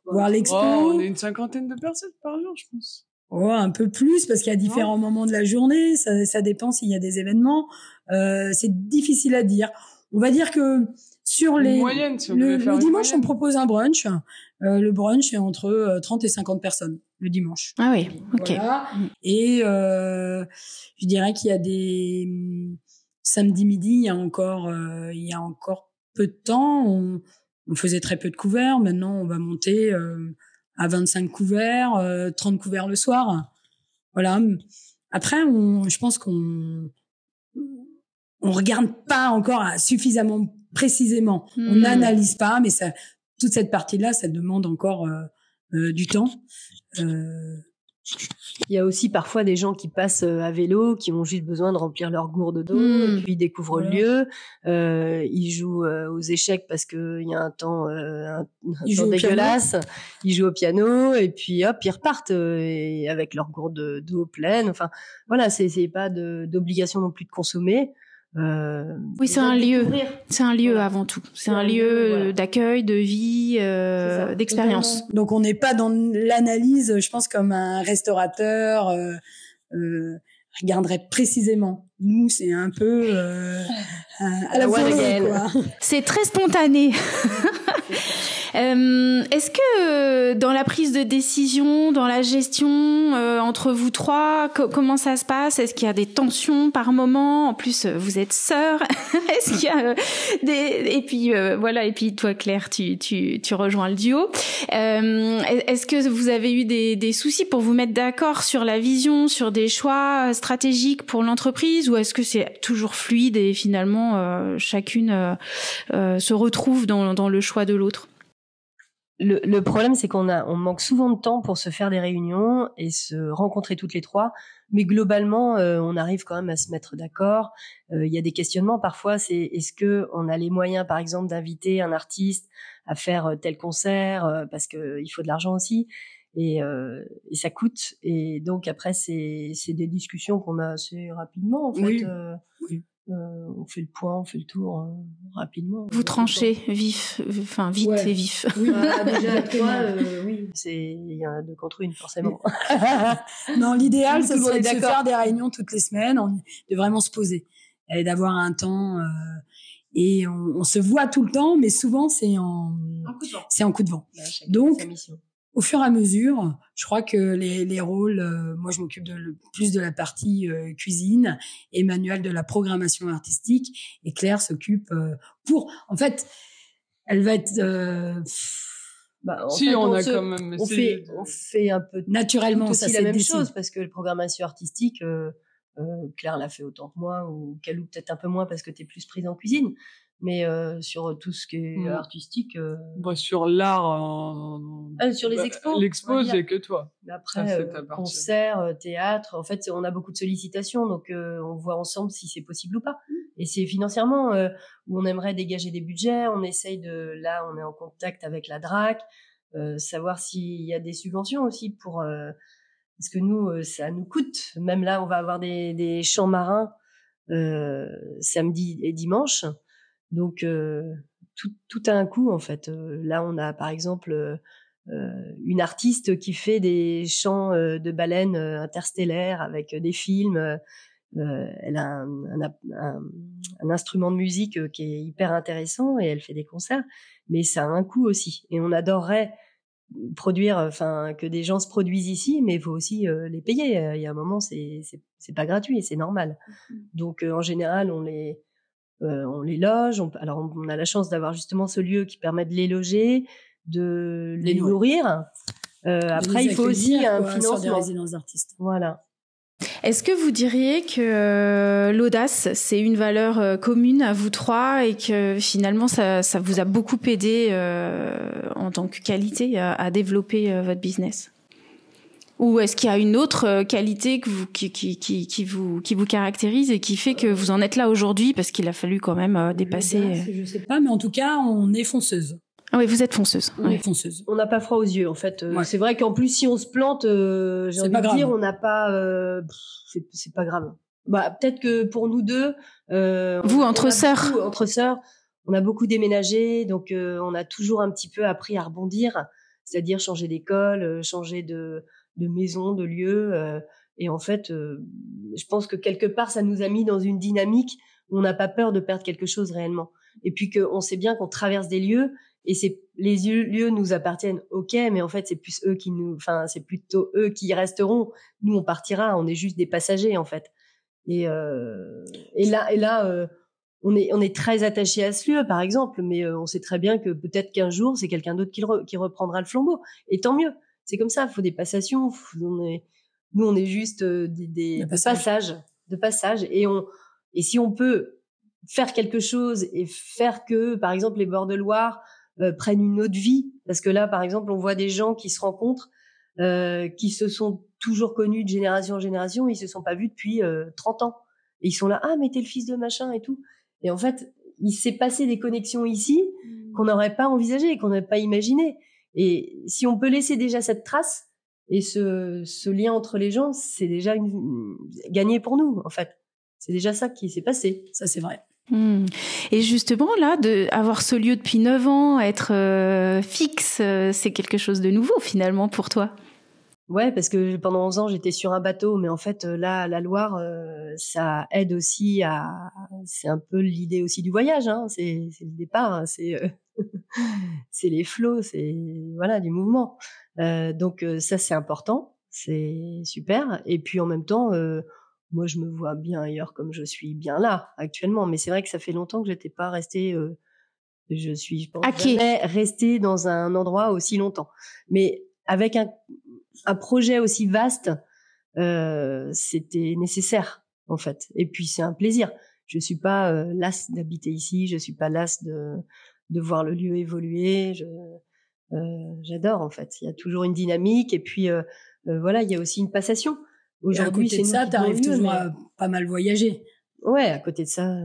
voir l'expo. On est une 50aine de personnes par jour, je pense. Un peu plus, parce qu'il y a différents moments de la journée, ça dépend s'il y a des événements. C'est difficile à dire. On va dire que sur le dimanche, on propose un brunch. Le brunch est entre 30 et 50 personnes le dimanche. Ah oui, ok. Voilà. Et je dirais qu'il y a des samedi midi, il y a encore peu de temps, on faisait très peu de couverts. Maintenant, on va monter à 25 couverts, 30 couverts le soir. Voilà. Après, je pense qu'on regarde pas encore suffisamment précisément. On n'analyse pas, mais toute cette partie-là, ça demande encore du temps. Il y a aussi parfois des gens qui passent à vélo, qui ont juste besoin de remplir leur gourde d'eau, et puis ils découvrent le lieu. Ils jouent aux échecs parce que il y a un temps dégueulasse. Ils jouent au piano et puis hop, ils repartent avec leur gourde d'eau pleine. Enfin, voilà, c'est pas d'obligation non plus de consommer. Oui, c'est un lieu. C'est un lieu avant tout. C'est un lieu d'accueil, de vie, d'expérience. Donc on n'est pas dans l'analyse, je pense, comme un restaurateur regarderait précisément. Nous, c'est un peu à la volée, quoi. C'est très spontané. Est-ce que dans la prise de décision, dans la gestion entre vous trois, comment ça se passe? Est-ce qu'il y a des tensions par moment? En plus, vous êtes sœurs. Est-ce qu'il y a et puis voilà, et puis toi Claire, tu rejoins le duo. Est-ce que vous avez eu des soucis pour vous mettre d'accord sur la vision, sur des choix stratégiques pour l'entreprise, ou est-ce que c'est toujours fluide et finalement chacune se retrouve dans le choix de l'autre? Le problème, c'est qu'on manque souvent de temps pour se faire des réunions et se rencontrer toutes les trois. Mais globalement, on arrive quand même à se mettre d'accord. Il y a des questionnements parfois. C'est est-ce que on a les moyens, par exemple, d'inviter un artiste à faire tel concert parce que il faut de l'argent aussi et ça coûte. Et donc après, c'est des discussions qu'on a assez rapidement en fait. Oui. Oui. On fait le point, on fait le tour rapidement. Vous tranchez vite et vif. Oui, déjà toi, oui, il y a deux contre une forcément. Non, l'idéal, Tout ce le monde serait est de se d'accord. faire des réunions toutes les semaines, de vraiment se poser et d'avoir un temps. Et on se voit tout le temps, mais souvent c'est en coup de vent. Donc, au fur et à mesure, je crois que les rôles, moi je m'occupe plus de la partie cuisine, Emmanuel de la programmation artistique, et Claire s'occupe en fait, elle va être... on fait un peu naturellement aussi la même chose, parce que la programmation artistique, Claire l'a fait autant que moi, ou Calou peut-être un peu moins parce que t'es plus prise en cuisine. Mais sur tout ce qui est artistique... sur l'art... sur les expos. L'expo, j'ai que toi. Mais après, concert, théâtre, en fait, on a beaucoup de sollicitations, donc on voit ensemble si c'est possible ou pas. Et c'est financièrement où on aimerait dégager des budgets, on essaye là, on est en contact avec la DRAC, savoir s'il y a des subventions aussi pour... parce que nous, ça nous coûte. Même là, on va avoir des champs marins samedi et dimanche. Donc tout a un coût en fait. Là on a par exemple une artiste qui fait des chants de baleines interstellaires avec des films. Elle a un instrument de musique qui est hyper intéressant et elle fait des concerts, mais ça a un coût aussi. Et on adorerait produire, que des gens se produisent ici, mais il faut aussi les payer. Il y a un moment c'est pas gratuit et c'est normal. Donc en général on les loge. Alors, on a la chance d'avoir justement ce lieu qui permet de les loger, de les nourrir. Après, il faut aussi un financement. Sur des résidences d'artistes. Voilà. Est-ce que vous diriez que l'audace, c'est une valeur commune à vous trois et que finalement, ça vous a beaucoup aidé en tant que qualité à développer votre business? Ou est-ce qu'il y a une autre qualité qui vous caractérise et qui fait que vous en êtes là aujourd'hui, parce qu'il a fallu quand même dépasser... Je sais pas, mais en tout cas, on est fonceuse. Ah oui, vous êtes fonceuse. On est fonceuse. On n'a pas froid aux yeux, en fait. C'est vrai qu'en plus, si on se plante, j'ai envie de dire, on n'a pas... c'est pas grave. Peut-être que pour nous deux... vous, entre sœurs, on a beaucoup déménagé, donc on a toujours un petit peu appris à rebondir, c'est-à-dire changer d'école, changer de maison, de lieu. Et en fait, je pense que quelque part, ça nous a mis dans une dynamique où on n'a pas peur de perdre quelque chose réellement. Et puis qu'on sait bien qu'on traverse des lieux et les lieux nous appartiennent, ok, mais en fait, c'est plus c'est plutôt eux qui resteront. Nous, on partira, on est juste des passagers, en fait. Et là, on est très attaché à ce lieu, par exemple, mais on sait très bien que peut-être qu'un jour, c'est quelqu'un d'autre qui reprendra le flambeau. Et tant mieux. C'est comme ça, il faut des passations. Nous, on est juste des passages. Et si on peut faire quelque chose et faire que, par exemple, les bords de Loire prennent une autre vie, parce que là, par exemple, on voit des gens qui se rencontrent, qui se sont toujours connus de génération en génération, ils se sont pas vus depuis 30 ans. Et ils sont là, mais t'es le fils de machin et tout. Et en fait, il s'est passé des connexions ici qu'on n'aurait pas envisagées, qu'on n'aurait pas imaginées. Et si on peut laisser déjà cette trace et ce lien entre les gens, c'est déjà gagné pour nous, en fait. C'est déjà ça qui s'est passé. Ça, c'est vrai. Et justement, là, avoir ce lieu depuis 9 ans, être fixe, c'est quelque chose de nouveau, finalement, pour toi. Ouais, parce que pendant 11 ans, j'étais sur un bateau, mais en fait, là, la Loire, ça aide aussi c'est un peu l'idée aussi du voyage, hein. C'est le départ, hein. c'est les flots, c'est voilà du mouvement. Donc ça c'est important, c'est super. Et puis en même temps, moi je me vois bien ailleurs comme je suis bien là actuellement. Mais c'est vrai que ça fait longtemps que j'étais pas restée. Je pense jamais restée dans un endroit aussi longtemps. Mais avec un projet aussi vaste, c'était nécessaire en fait. Et puis c'est un plaisir. Je suis pas lasse d'habiter ici. Je suis pas lasse de voir le lieu évoluer. J'adore en fait. Il y a toujours une dynamique et puis voilà, il y a aussi une passation. Aujourd'hui, à côté de ça, t'arrives toujours à pas mal voyager. Ouais, à côté de ça,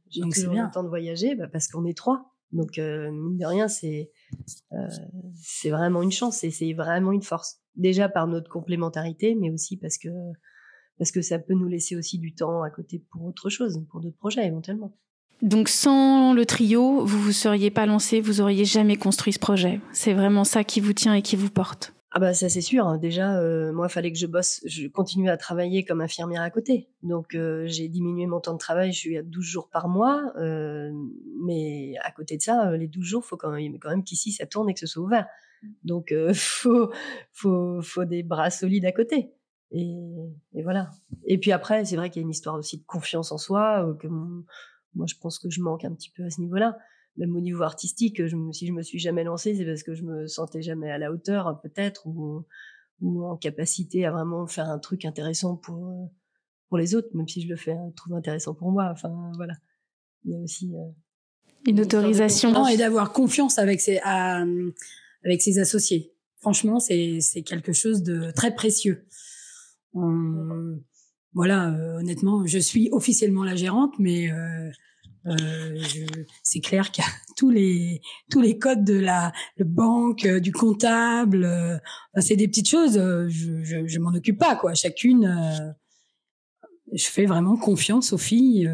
j'ai Donc, toujours le temps de voyager parce qu'on est 3. Donc mine de rien, c'est vraiment une chance et c'est vraiment une force. Déjà par notre complémentarité, mais aussi parce que ça peut nous laisser aussi du temps à côté pour autre chose, pour d'autres projets éventuellement. Donc sans le trio, vous seriez pas lancé, vous auriez jamais construit ce projet. C'est vraiment ça qui vous tient et qui vous porte. Ah bah ça c'est sûr. Déjà, moi, fallait que je continue à travailler comme infirmière à côté. Donc j'ai diminué mon temps de travail. Je suis à 12 jours par mois, mais à côté de ça, les 12 jours, faut quand même qu'ici ça tourne et que ce soit ouvert. Donc faut des bras solides à côté. Et voilà. Et puis après, c'est vrai qu'il y a une histoire aussi de confiance en soi que moi je pense que je manque un petit peu à ce niveau-là. Même au niveau artistique, si je me suis jamais lancée, c'est parce que je me sentais jamais à la hauteur, peut-être, ou en capacité à vraiment faire un truc intéressant pour les autres, même si je le trouve intéressant pour moi. Enfin, voilà. Il y a aussi une autorisation. Et d'avoir confiance avec ses associés. Franchement, c'est quelque chose de très précieux. Voilà, honnêtement, je suis officiellement la gérante, mais c'est clair qu'il y a tous les codes de la banque, du comptable. C'est des petites choses. Je m'en occupe pas, quoi. Chacune, je fais vraiment confiance aux filles.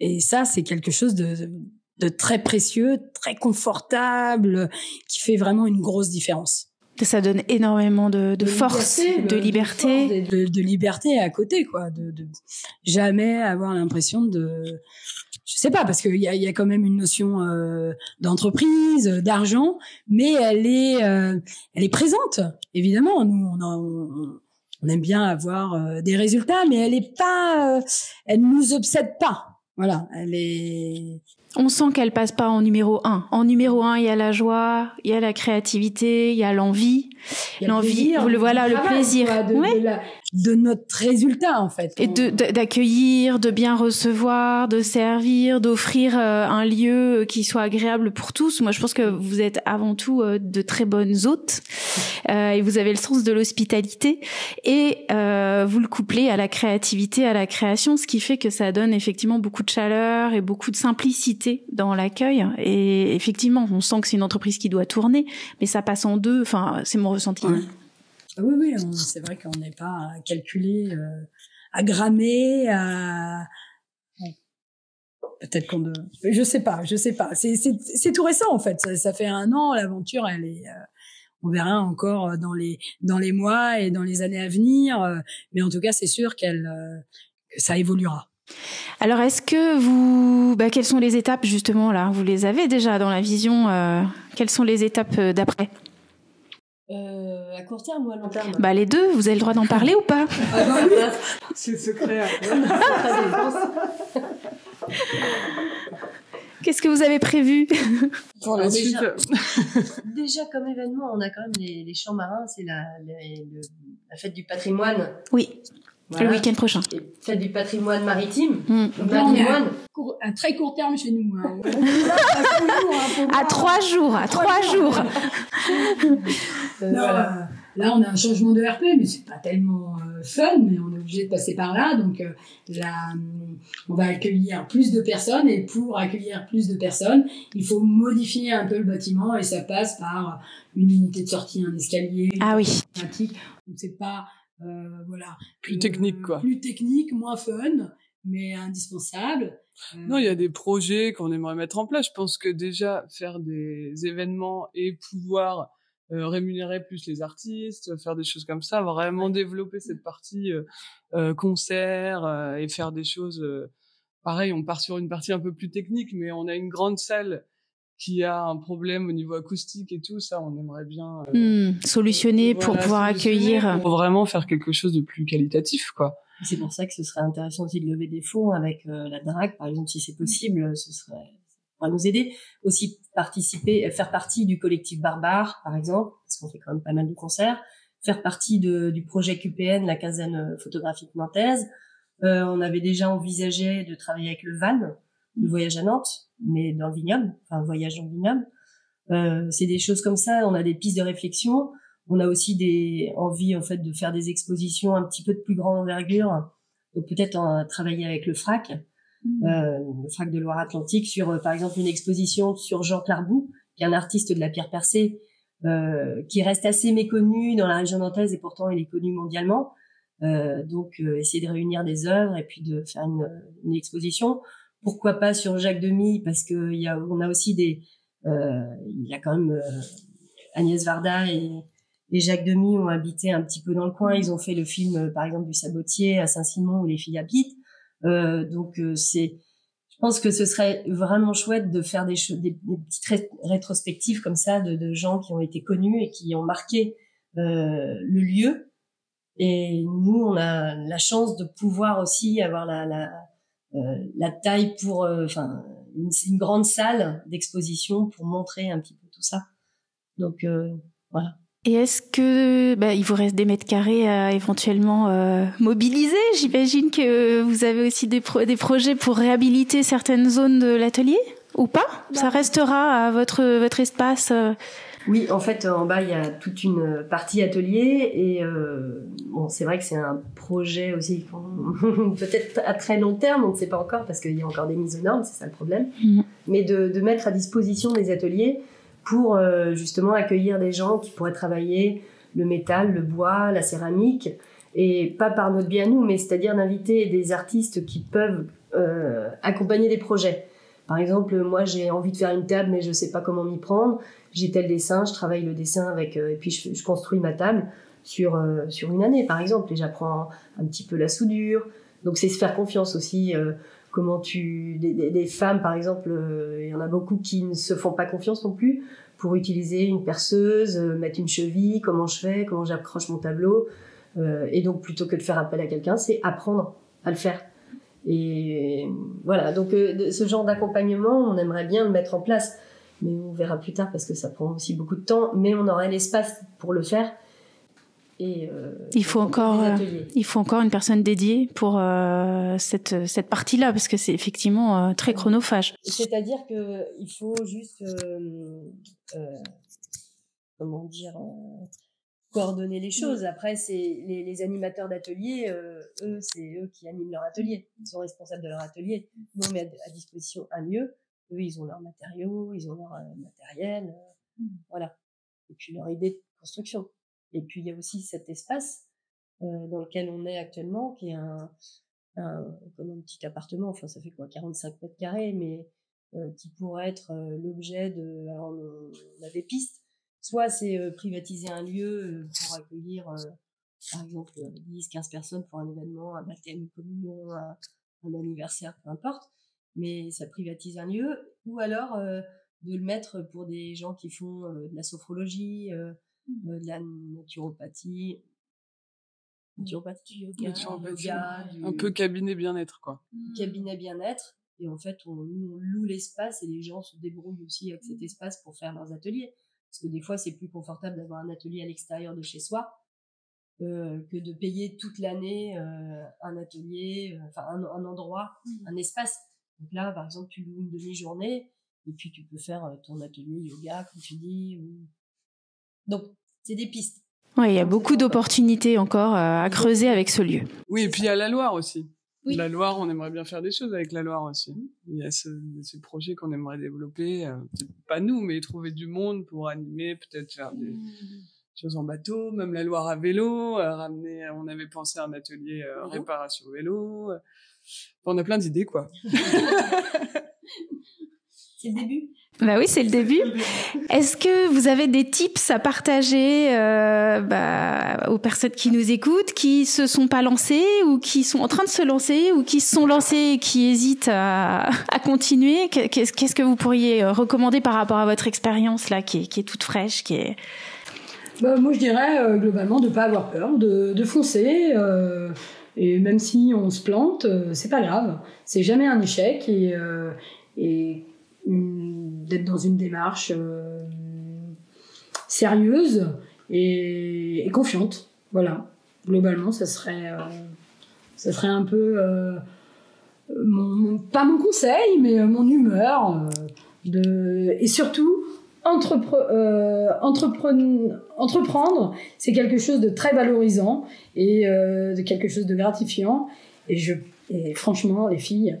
Et ça, c'est quelque chose de très précieux, très confortable, qui fait vraiment une grosse différence. Ça donne énormément de force, de liberté. De liberté à côté, quoi. De jamais avoir l'impression je sais pas, parce qu'il y a quand même une notion d'entreprise, d'argent, mais elle est présente. Évidemment, nous, on aime bien avoir des résultats, mais elle nous obsède pas. Voilà, on sent qu'elle passe pas en numéro 1. En numéro 1, il y a la joie, il y a la créativité, il y a l'envie. Le plaisir. De notre résultat, en fait. Et d'accueillir, de bien recevoir, de servir, d'offrir un lieu qui soit agréable pour tous. Moi, je pense que vous êtes avant tout de très bonnes hôtes. Et vous avez le sens de l'hospitalité. Et vous le couplez à la créativité, à la création, ce qui fait que ça donne effectivement beaucoup de chaleur et beaucoup de simplicité dans l'accueil. Et effectivement, on sent que c'est une entreprise qui doit tourner, mais ça passe en deux. Enfin, c'est mon ressenti. Ouais. Oui, c'est vrai qu'on n'est pas à calculer, à grammer, peut-être qu'on je sais pas. C'est tout récent, en fait. Ça fait 1 an, l'aventure, elle est, on verra encore dans les mois et dans les années à venir, mais en tout cas, c'est sûr que ça évoluera. Alors, est-ce que quelles sont les étapes, justement, là? Vous les avez déjà dans la vision, quelles sont les étapes d'après? À court terme ou à long terme? Les deux, vous avez le droit d'en parler ou pas? C'est secret. Qu'est-ce que vous avez prévu pour la suite? Déjà, comme événement, on a quand même les champs marins, c'est la fête du patrimoine. Oui. Voilà. Le week-end prochain. Et fête du patrimoine maritime. Un très court terme chez nous. Hein. À 3 jours. Voilà. Là, on a un changement de RP, mais c'est pas tellement fun, mais on est obligé de passer par là. Donc là, on va accueillir plus de personnes, et pour accueillir plus de personnes, il faut modifier un peu le bâtiment, et ça passe par une unité de sortie, un escalier. Ah oui. Pratique. Donc c'est pas plus technique, quoi. Plus technique, moins fun, mais indispensable. Non, il y a des projets qu'on aimerait mettre en place. Je pense que déjà faire des événements et pouvoir rémunérer plus les artistes, faire des choses comme ça, vraiment développer cette partie concert et faire des choses pareil. On part sur une partie un peu plus technique, mais on a une grande salle qui a un problème au niveau acoustique et tout, ça, on aimerait bien solutionner pour pouvoir accueillir. Pour vraiment faire quelque chose de plus qualitatif, quoi. C'est pour ça que ce serait intéressant aussi de lever des fonds avec la DRAC, par exemple, si c'est possible, ça pourrait nous aider. Aussi faire partie du collectif Barbare, par exemple, parce qu'on fait quand même pas mal de concerts. Faire partie du projet QPN, la quinzaine photographique nantaise. On avait déjà envisagé de travailler avec le VAN, le voyage à Nantes, mais dans le vignoble, enfin voyage dans le vignoble. C'est des choses comme ça, on a des pistes de réflexion. On a aussi envie en fait de faire des expositions un petit peu de plus grande envergure. Donc peut-être travailler avec le FRAC, le FRAC de Loire-Atlantique, sur par exemple une exposition sur Jean Clarbou, qui est un artiste de la pierre percée, qui reste assez méconnu dans la région nantaise et pourtant il est connu mondialement. Donc essayer de réunir des œuvres et puis de faire une exposition. Pourquoi pas sur Jacques Demy, parce que on a aussi il y a quand même Agnès Varda et Jacques Demy ont habité un petit peu dans le coin. Ils ont fait le film, par exemple, du Sabotier à Saint-Simon où les filles habitent. Je pense que ce serait vraiment chouette de faire des petites rétrospectives comme ça de gens qui ont été connus et qui ont marqué le lieu. Et nous, on a la chance de pouvoir aussi avoir la taille pour, une grande salle d'exposition pour montrer un petit peu tout ça. Donc voilà. Et est-ce que il vous reste des mètres carrés à éventuellement mobiliser? J'imagine que vous avez aussi des projets pour réhabiliter certaines zones de l'atelier, ou pas? Ça restera à votre espace Oui, en fait, en bas, il y a toute une partie atelier et c'est vrai que c'est un projet aussi peut-être à très long terme, on ne sait pas encore parce qu'il y a encore des mises aux normes, c'est ça le problème. Mais de mettre à disposition des ateliers pour justement accueillir des gens qui pourraient travailler le métal, le bois, la céramique, et pas par notre biais à nous, mais c'est-à-dire d'inviter des artistes qui peuvent accompagner des projets. Par exemple, moi j'ai envie de faire une table, mais je sais pas comment m'y prendre. J'ai tel dessin, je travaille le dessin avec, et puis je construis ma table sur une année, par exemple, et j'apprends un petit peu la soudure. Donc c'est se faire confiance aussi. Comment des femmes, par exemple, il y en a beaucoup qui ne se font pas confiance non plus pour utiliser une perceuse, mettre une cheville, comment je fais, comment j'accroche mon tableau. Et donc, plutôt que de faire appel à quelqu'un, c'est apprendre à le faire. Et voilà, donc ce genre d'accompagnement, on aimerait bien le mettre en place. Mais on verra plus tard parce que ça prend aussi beaucoup de temps. Mais on aurait l'espace pour le faire. Et il faut encore une personne dédiée pour cette partie-là parce que c'est effectivement très chronophage. C'est-à-dire que il faut juste coordonner les choses. Après, c'est les animateurs d'atelier, eux, c'est eux qui animent leur atelier. Ils sont responsables de leur atelier. Nous, on met à disposition un lieu. Eux, ils ont leurs matériaux, ils ont leur matériel, voilà. Et puis leur idée de construction. Et puis, il y a aussi cet espace dans lequel on est actuellement, qui est comme un petit appartement, enfin, ça fait 45 mètres carrés, mais qui pourrait être l'objet de... Alors, on a des pistes. Soit c'est privatiser un lieu pour accueillir, par exemple, 10, 15 personnes pour un événement, un baptême, une communion, un anniversaire, peu importe. Mais ça privatise un lieu. Ou alors de le mettre pour des gens qui font de la sophrologie, de la naturopathie, yoga, un peu cabinet bien-être, quoi. Cabinet bien-être. Et en fait, on loue l'espace et les gens se débrouillent aussi avec cet espace pour faire leurs ateliers. Parce que des fois, c'est plus confortable d'avoir un atelier à l'extérieur de chez soi que de payer toute l'année un atelier, un endroit, un espace. Donc là, par exemple, tu loues une demi-journée et puis tu peux faire ton atelier yoga, comme tu dis. Donc, c'est des pistes. Oui, il y a beaucoup d'opportunités encore à creuser avec ce lieu. Oui, et puis il y a la Loire aussi. Oui. La Loire, on aimerait bien faire des choses avec la Loire aussi. Il y a ce projet qu'on aimerait développer, peut-être pas nous, mais trouver du monde pour animer, peut-être faire des choses en bateau, même la Loire à vélo, ramener, on avait pensé à un atelier réparation vélo. Enfin, on a plein d'idées, quoi. C'est le début. Bah oui, c'est le début. Est-ce que vous avez des tips à partager aux personnes qui nous écoutent, qui se sont pas lancées ou qui sont en train de se lancer ou qui se sont lancées et qui hésitent à continuer? Qu'est-ce que vous pourriez recommander par rapport à votre expérience là, qui est toute fraîche, qui est... Moi, je dirais globalement de pas avoir peur, de foncer. Et même si on se plante, c'est pas grave. C'est jamais un échec et d'être dans une démarche sérieuse et confiante. Voilà. Globalement, ça serait un peu pas mon conseil, mais mon humeur. Et surtout, entreprendre, c'est quelque chose de très valorisant et de quelque chose de gratifiant. Et franchement, les filles,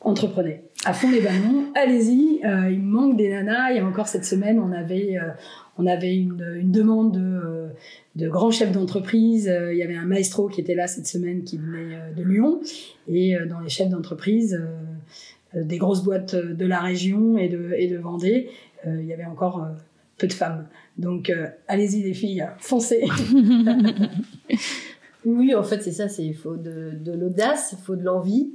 entreprenez. À fond les ballons, allez-y. Il manque des nanas. Il y a encore cette semaine, on avait une demande de grands chefs d'entreprise. Il y avait un maestro qui était là cette semaine, qui venait de Lyon. Et dans les chefs d'entreprise, des grosses boîtes de la région et de Vendée, il y avait encore peu de femmes. Donc, allez-y les filles, foncez. Oui, en fait, c'est ça. Il faut de l'audace, il faut de l'envie.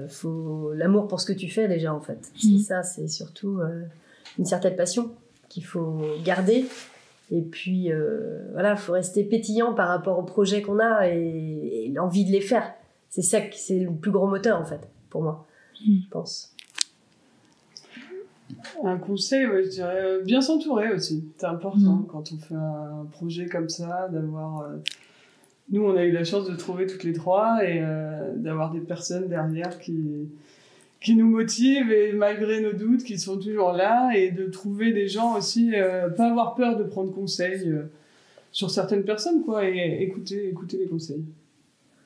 Faut l'amour pour ce que tu fais déjà en fait. C'est ça, c'est surtout une certaine passion qu'il faut garder et puis voilà, faut rester pétillant par rapport aux projets qu'on a et l'envie de les faire. C'est ça qui c'est le plus gros moteur en fait pour moi, je pense. Un conseil, ouais, je dirais bien s'entourer aussi. C'est important quand on fait un projet comme ça d'avoir nous, on a eu la chance de trouver toutes les trois et d'avoir des personnes derrière qui nous motivent et malgré nos doutes, qui sont toujours là et de trouver des gens aussi, pas avoir peur de prendre conseil sur certaines personnes, quoi, et écouter les conseils.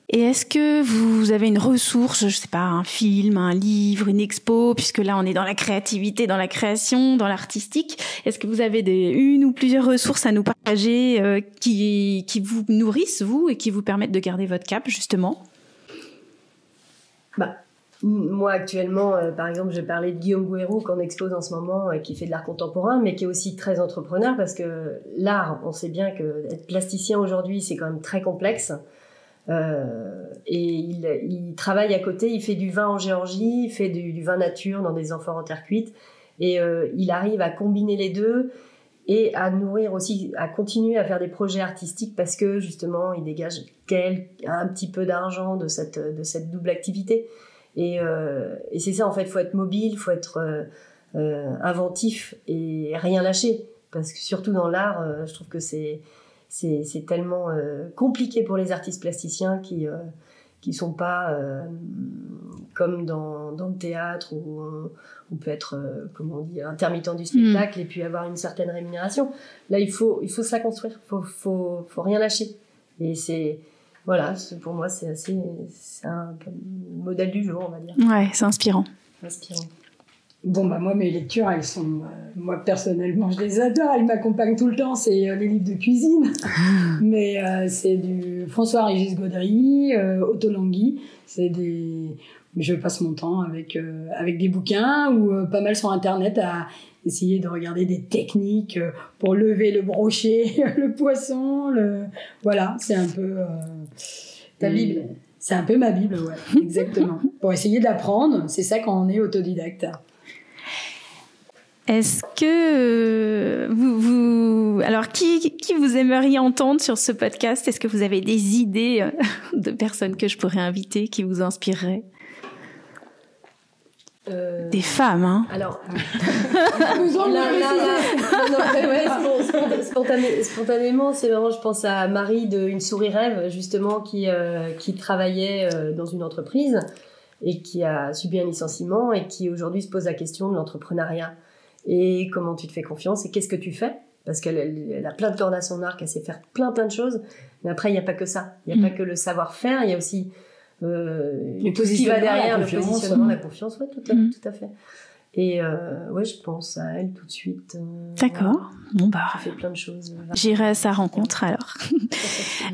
Et est-ce que vous avez une ressource, je sais pas, un film, un livre, une expo, puisque là on est dans la créativité, dans la création, dans l'artistique. Est-ce que vous avez une ou plusieurs ressources à nous partager qui vous nourrissent, vous, et qui vous permettent de garder votre cap, justement? Moi actuellement, par exemple, je parlais de Guillaume Gouérou qu'on expose en ce moment, qui fait de l'art contemporain, mais qui est aussi très entrepreneur, parce que l'art, on sait bien que être plasticien aujourd'hui, c'est quand même très complexe. Et il travaille à côté, il fait du vin en Géorgie, il fait du vin nature dans des amphores en terre cuite, et il arrive à combiner les deux et à nourrir aussi, à continuer à faire des projets artistiques parce que justement il dégage un petit peu d'argent de cette double activité et c'est ça en fait, faut être mobile, faut être inventif et rien lâcher, parce que surtout dans l'art, je trouve que c'est tellement compliqué pour les artistes plasticiens qui sont pas comme dans le théâtre où on peut être comment on dit, intermittent du spectacle et puis avoir une certaine rémunération. Là il faut se la construire, faut rien lâcher, et pour moi c'est un modèle du jour, on va dire. Ouais, c'est inspirant. Bon, moi, mes lectures, elles sont... moi, personnellement, je les adore. Elles m'accompagnent tout le temps. C'est les livres de cuisine. Mais c'est du François-Régis Gaudry, Otto Lengi. Je passe mon temps avec des bouquins ou pas mal sur Internet à essayer de regarder des techniques pour lever le brochet, le poisson. Voilà, c'est un peu... ta Bible. C'est un peu ma Bible, ouais, exactement. Pour essayer d'apprendre, c'est ça quand on est autodidacte. Est-ce que alors qui vous aimeriez entendre sur ce podcast? Est-ce que vous avez des idées de personnes que je pourrais inviter qui vous inspireraient? Des femmes, hein? Alors, spontanément, c'est vraiment, je pense à Marie de Une souris rêve, justement, qui travaillait dans une entreprise et qui a subi un licenciement et qui aujourd'hui se pose la question de l'entrepreneuriat. Et comment tu te fais confiance et qu'est-ce que tu fais, parce qu'elle a plein de cordes à son arc, elle sait faire plein de choses, mais après il n'y a pas que ça, il n'y a pas que le savoir-faire, il y a aussi tout ce qui va derrière, le positionnement, la confiance, ouais, tout à fait. Et ouais, je pense à elle tout de suite. D'accord. Bon bah, elle fait plein de choses. J'irai à sa rencontre alors.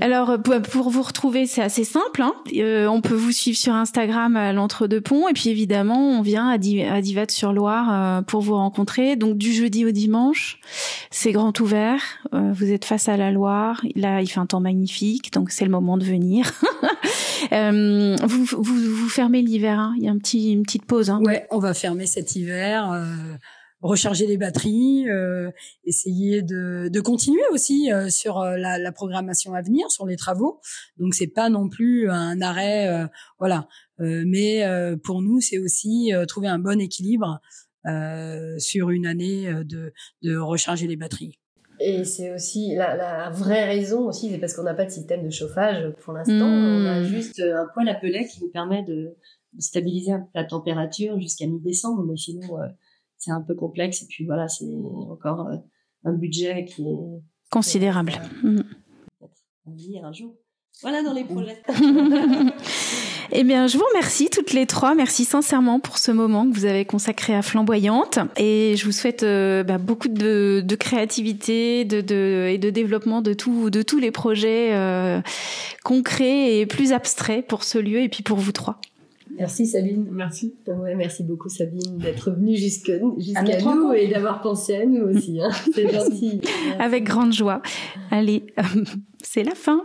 Alors pour vous retrouver, c'est assez simple. Hein. On peut vous suivre sur Instagram à l'Entre-deux-Ponts et puis évidemment, on vient à Divatte-sur-Loire pour vous rencontrer. Donc du jeudi au dimanche, c'est grand ouvert. Vous êtes face à la Loire. Là, il fait un temps magnifique, donc c'est le moment de venir. Vous fermez l'hiver. Hein. Il y a une petite pause. Hein. Ouais, on va fermer cet hiver. Recharger les batteries, essayer de continuer aussi sur la programmation à venir, sur les travaux. Donc c'est pas non plus un arrêt, voilà. Mais pour nous, c'est aussi trouver un bon équilibre sur une année de recharger les batteries. Et c'est aussi la vraie raison aussi, c'est parce qu'on n'a pas de système de chauffage pour l'instant. On a juste un poêle à pellets qui nous permet de stabiliser la température jusqu'à mi-décembre, mais sinon c'est un peu complexe et puis voilà, c'est encore un budget qui est considérable. À venir un jour. Voilà dans les projets. Eh bien, je vous remercie toutes les trois. Merci sincèrement pour ce moment que vous avez consacré à Flamboyante. Et je vous souhaite beaucoup de créativité et de développement de tous les projets concrets et plus abstraits pour ce lieu et puis pour vous trois. Merci Sabine. Merci. Ouais, merci beaucoup Sabine d'être venue jusqu'à nous et d'avoir pensé à nous aussi. Hein. C'est gentil. Avec grande joie. Allez, c'est la fin.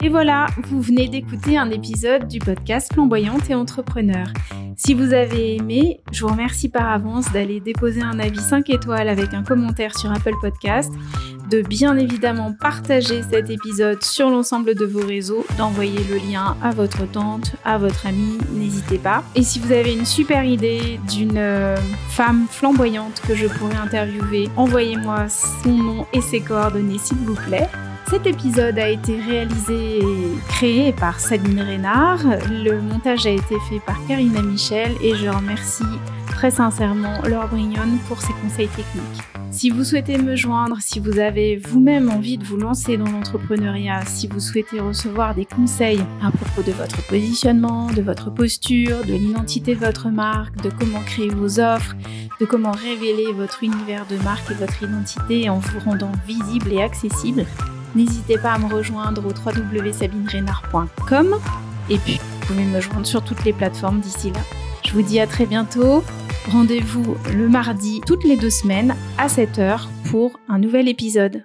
Et voilà, vous venez d'écouter un épisode du podcast Flamboyante et Entrepreneur. Si vous avez aimé, je vous remercie par avance d'aller déposer un avis 5 étoiles avec un commentaire sur Apple Podcast, de bien évidemment partager cet épisode sur l'ensemble de vos réseaux, d'envoyer le lien à votre tante, à votre amie, n'hésitez pas. Et si vous avez une super idée d'une femme flamboyante que je pourrais interviewer, envoyez-moi son nom et ses coordonnées s'il vous plaît. Cet épisode a été réalisé et créé par Sabine Reynard. Le montage a été fait par Karina Michel et je remercie très sincèrement Laure Brignone pour ses conseils techniques. Si vous souhaitez me joindre, si vous avez vous-même envie de vous lancer dans l'entrepreneuriat, si vous souhaitez recevoir des conseils à propos de votre positionnement, de votre posture, de l'identité de votre marque, de comment créer vos offres, de comment révéler votre univers de marque et votre identité en vous rendant visible et accessible, n'hésitez pas à me rejoindre au www.sabinereynard.com et puis vous pouvez me joindre sur toutes les plateformes d'ici là. Je vous dis à très bientôt. Rendez-vous le mardi toutes les 2 semaines à 7h pour un nouvel épisode.